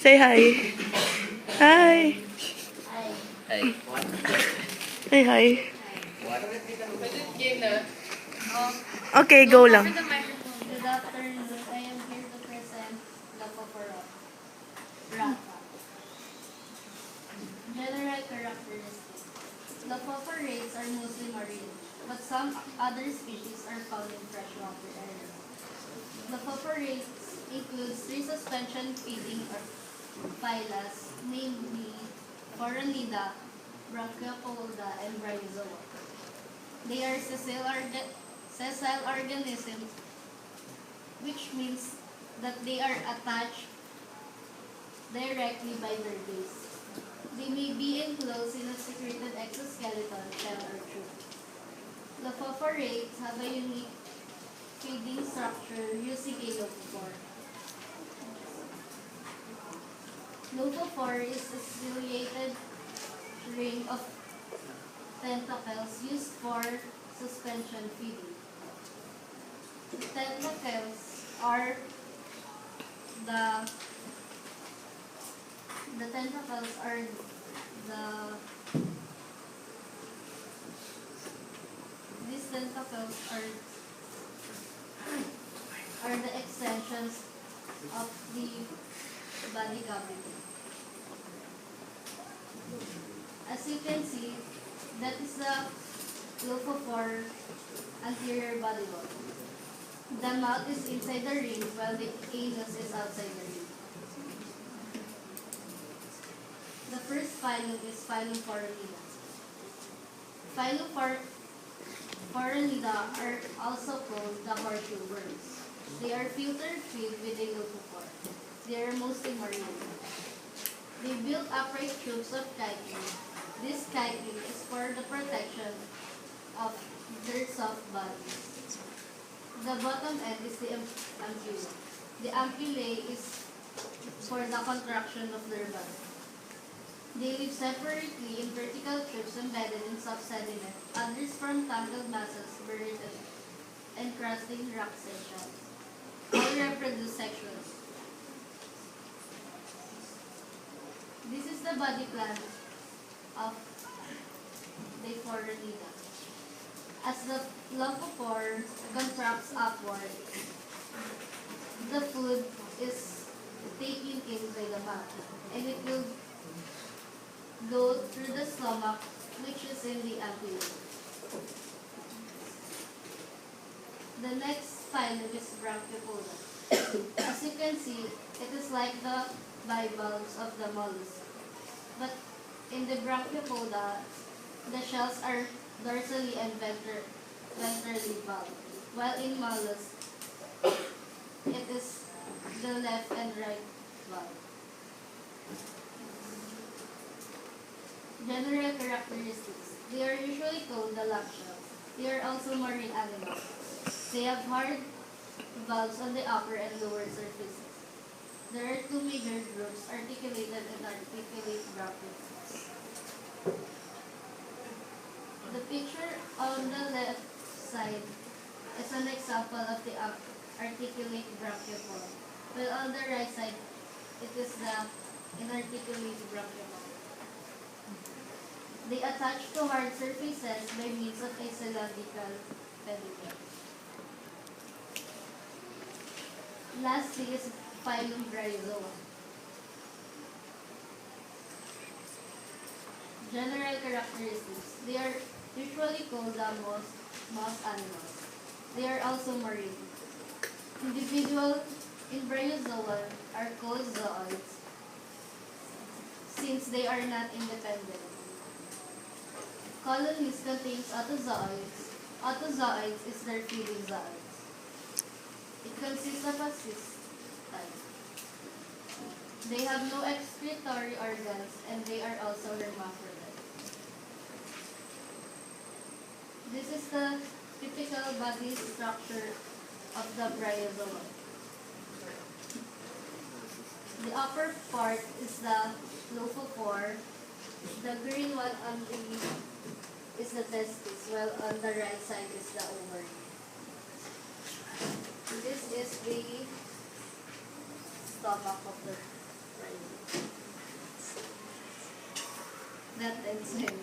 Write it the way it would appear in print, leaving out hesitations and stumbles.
Say hi. Hi. Ay. Say hi. Oh, Okay, go lang. good afternoon. I am here to present Lapopora. Rata. General characteristics. Lapoporates are mostly marine, but some other species are found in freshwater areas. Lapoporates includes three suspension feeding phyllas, namely Coronida, Branchiopolda, and Bryozoa. They are sessile organisms, which means that they are attached directly by their base. They may be enclosed in a secreted exoskeleton, shell, or tube. Lapophorates have a unique feeding structure using a leucophore. Leucophore is a ciliated ring of tentacles used for suspension feeding. The tentacles are the the tentacles are the these tentacles are the extensions of the body cavity. As you can see, that is the leucophore anterior body wall. The mouth is inside the ring while the anus is outside the ring. The first phylum is phylum Coronida. Phylum Coronida are also called the horseshoe worms. They are filter-feed with a leucophore. They are mostly marine. They build upright tubes of chitin. This chitin is for the protection of their soft bodies. The bottom end is the ampulla. The ampullae is for the contraction of their body. They live separately in vertical tubes embedded in soft sediment, others from tangled masses buried in encrusting rock sections. All reproduce sexually. This is the body plan of the Coronida. As the leucophore contracts upward, the food is taken in by the mouth, and it will go through the stomach, which is in the ampulla. The next phylum is Branchiopolda. As you can see, it is like the bivalves of the mollusk. But in the Branchiopolda, the shells are dorsally and ventrally valved, while in mollusks, it is the left and right valve. General characteristics. They are usually called the lap shells. They are also marine animals. They have hard valves on the upper and lower surfaces. There are two major groups, articulated and articulate brachiopods. The picture on the left side is an example of the articulate brachiopod, while on the right side, it is the inarticulate brachiopod. They attach to hard surfaces by means of a cylindrical pedicel. Lastly is phylum Bryozoa. General characteristics. They are usually called the moss animals. They are also marine. Individuals in Bryozoa are called zooids since they are not independent. Colonies contains autozooids. Autozooids is their feeding zooids. It consists of a cyst type. They have no excretory organs and they are also hermaphrodites. This is the typical body structure of the Bryozoa. The upper part is the leucophore. The green one on the is the testis, while on the right side is the ovary. This is the stomach of the bryozoa. that enzyme.